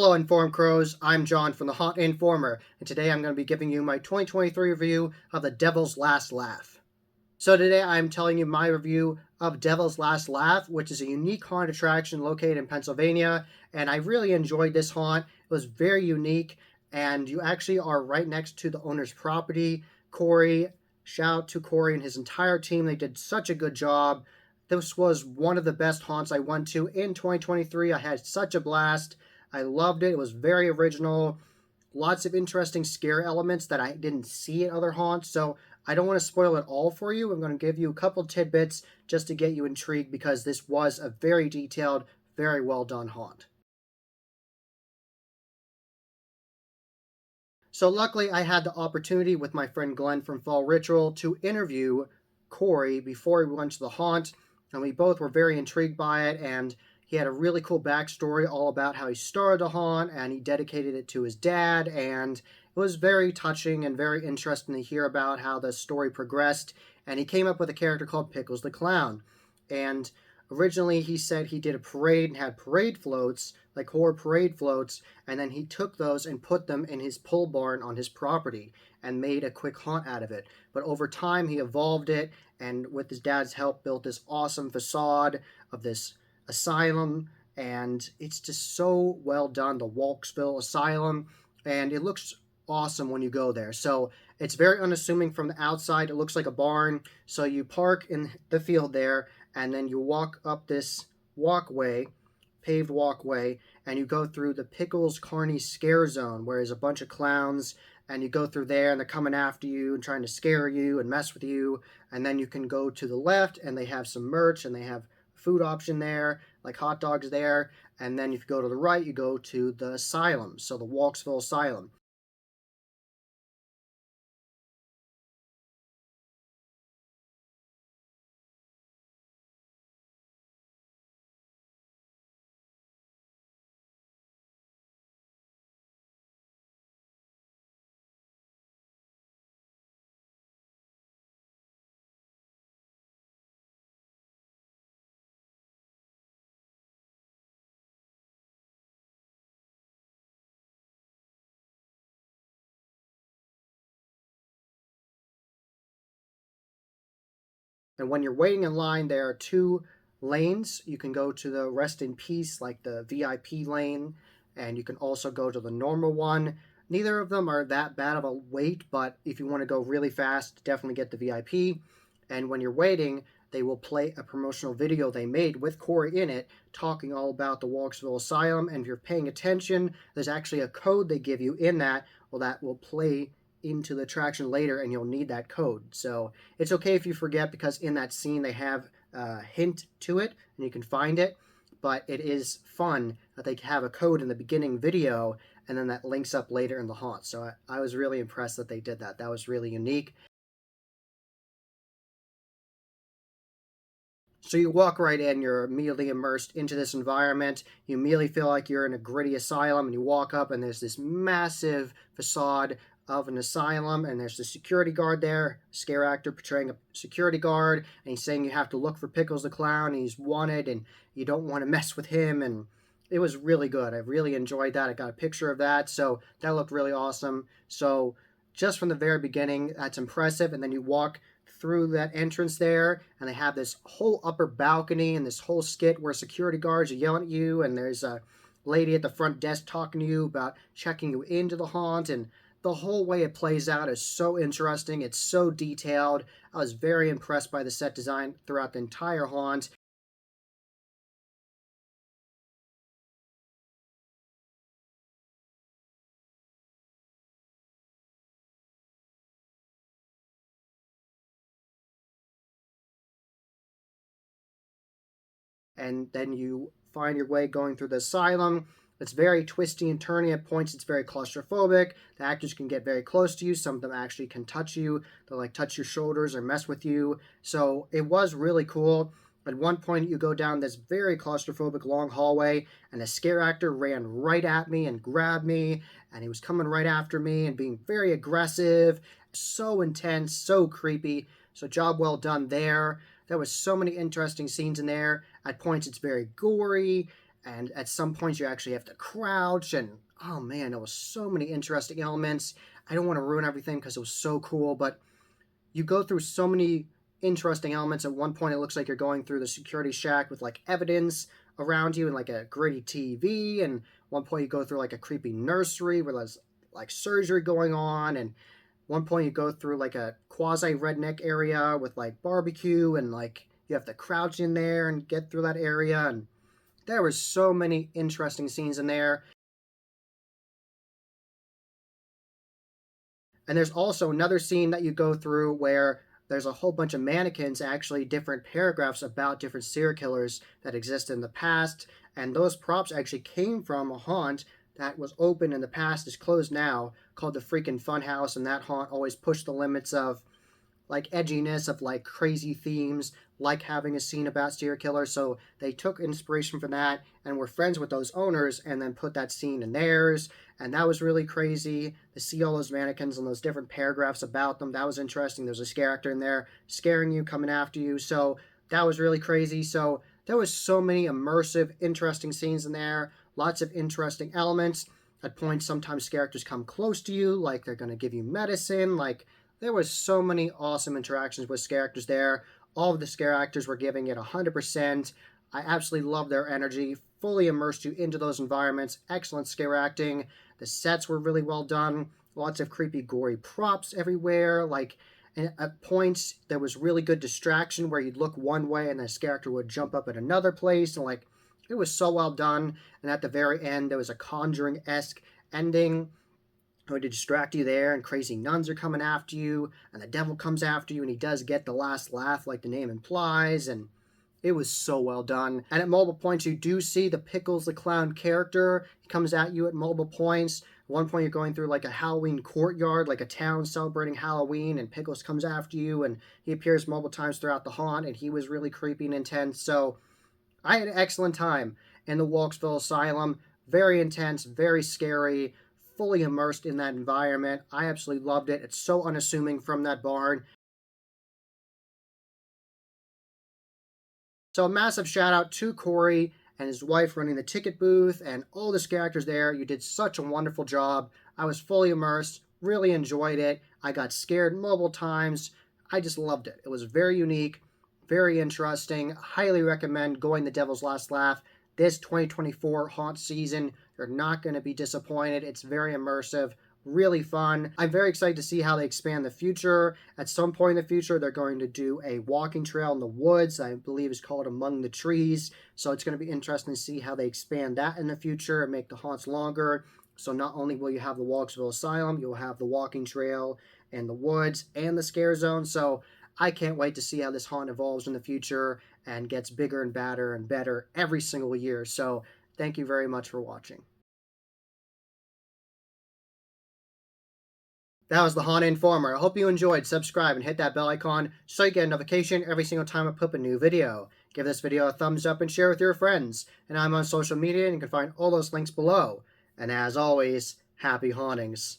Hello Informed Crows, I'm John from the Haunt Informer, and today I'm going to be giving you my 2023 review of The Devil's Last Laugh. So today I'm telling you my review of Devil's Last Laugh, which is a unique haunt attraction located in Pennsylvania, and I really enjoyed this haunt. It was very unique, and you actually are right next to the owner's property. Corey, shout out to Corey and his entire team. They did such a good job. This was one of the best haunts I went to in 2023. I had such a blast. I loved it. It was very original. Lots of interesting scare elements that I didn't see in other haunts. So I don't want to spoil it all for you. I'm going to give you a couple tidbits just to get you intrigued because this was a very detailed, very well done haunt. So luckily I had the opportunity with my friend Glenn from Fall Ritual to interview Corey before we went to the haunt, and we both were very intrigued by it, and he had a really cool backstory all about how he started the haunt, and he dedicated it to his dad, and it was very touching and very interesting to hear about how the story progressed, and he came up with a character called Pickles the Clown. And originally he said he did a parade and had parade floats, like horror parade floats, and then he took those and put them in his pole barn on his property and made a quick haunt out of it. But over time he evolved it, and with his dad's help built this awesome facade of this asylum, and it's just so well done, the Walksville Asylum, and it looks awesome when you go there. So it's very unassuming from the outside. It looks like a barn. So you park in the field there, and then you walk up this walkway, paved walkway, and you go through the Pickles Carney scare zone, where there's a bunch of clowns, and you go through there, and they're coming after you and trying to scare you and mess with you. And then you can go to the left, and they have some merch, and they have food option there, like hot dogs there. And then if you go to the right, you go to the asylum, so the Walksville Asylum. And when you're waiting in line, there are two lanes. You can go to the rest in peace, like the VIP lane, and you can also go to the normal one. Neither of them are that bad of a wait, but if you want to go really fast, definitely get the VIP. And when you're waiting, they will play a promotional video they made with Corey in it, talking all about the Walksville Asylum. And if you're paying attention, there's actually a code they give you in that, well, that will play into the attraction later, and you'll need that code. So it's okay if you forget, because in that scene they have a hint to it and you can find it. But it is fun that they have a code in the beginning video and then that links up later in the haunt. So I was really impressed that they did that. That was really unique. So you walk right in, you're immediately immersed into this environment. You immediately feel like you're in a gritty asylum, and you walk up, and there's this massive facade of an asylum, and there's the security guard there, scare actor portraying a security guard, and he's saying you have to look for Pickles the Clown, and he's wanted, and you don't want to mess with him, and it was really good. I really enjoyed that. I got a picture of that, so that looked really awesome. So just from the very beginning, that's impressive, and then you walk through that entrance there, and they have this whole upper balcony and this whole skit where security guards are yelling at you, and there's a lady at the front desk talking to you about checking you into the haunt, and the whole way it plays out is so interesting. It's so detailed. I was very impressed by the set design throughout the entire haunt. And then you find your way going through the asylum. It's very twisty and turny at points. It's very claustrophobic. The actors can get very close to you. Some of them actually can touch you. They'll like touch your shoulders or mess with you. So it was really cool. At one point, you go down this very claustrophobic long hallway, and a scare actor ran right at me and grabbed me, and he was coming right after me and being very aggressive, so intense, so creepy. So job well done there. There was so many interesting scenes in there. At points, it's very gory, and at some points you actually have to crouch, and oh man, there was so many interesting elements. I don't want to ruin everything because it was so cool, but you go through so many interesting elements. At one point, it looks like you're going through the security shack with like evidence around you and like a gritty TV. And one point, you go through like a creepy nursery where there's like surgery going on. And one point, you go through like a quasi redneck area with like barbecue, and like you have to crouch in there and get through that area. And there were so many interesting scenes in there. And there's also another scene that you go through where there's a whole bunch of mannequins, actually different paragraphs about different serial killers that exist in the past. And those props actually came from a haunt that was open in the past, is closed now, called the freaking Funhouse. And that haunt always pushed the limits of like edginess, of like crazy themes, like having a scene about serial killers. So they took inspiration from that and were friends with those owners and then put that scene in theirs. And that was really crazy to see all those mannequins and those different paragraphs about them. That was interesting. There's a scare actor in there scaring you, coming after you. So that was really crazy. So there was so many immersive, interesting scenes in there. Lots of interesting elements. At points, sometimes characters come close to you, like they're going to give you medicine. Like there was so many awesome interactions with scare actors there. All of the scare actors were giving it 100%. I absolutely loved their energy. Fully immersed you into those environments. Excellent scare acting. The sets were really well done. Lots of creepy, gory props everywhere. Like, and at points, there was really good distraction where you'd look one way and the scare actor would jump up at another place. And, like, it was so well done. And at the very end, there was a Conjuring-esque ending to distract you there, and crazy nuns are coming after you, and the devil comes after you, and he does get the last laugh, like the name implies, and it was so well done. And at multiple points, you do see the Pickles the Clown character. He comes at you at multiple points. At one point, you're going through like a Halloween courtyard, like a town celebrating Halloween, and Pickles comes after you, and he appears multiple times throughout the haunt, and he was really creepy and intense. So I had an excellent time in the Walksville Asylum. Very intense, very scary, fully immersed in that environment. I absolutely loved it. It's so unassuming from that barn. So a massive shout out to Corey and his wife running the ticket booth and all the characters there. You did such a wonderful job. I was fully immersed, really enjoyed it. I got scared multiple times. I just loved it. It was very unique, very interesting. Highly recommend going the Devil's Last Laugh this 2024 haunt season. You're not going to be disappointed. It's very immersive, really fun. I'm very excited to see how they expand the future. At some point in the future, they're going to do a walking trail in the woods. I believe it's called Among the Trees. So it's going to be interesting to see how they expand that in the future and make the haunts longer. So not only will you have the Walksville Asylum, you'll have the walking trail and the woods and the scare zone. So I can't wait to see how this haunt evolves in the future and gets bigger and badder and better every single year. So thank you very much for watching. That was the Haunt Informer. I hope you enjoyed. Subscribe and hit that bell icon so you get a notification every single time I put up a new video. Give this video a thumbs up and share with your friends. And I'm on social media and you can find all those links below. And as always, happy hauntings.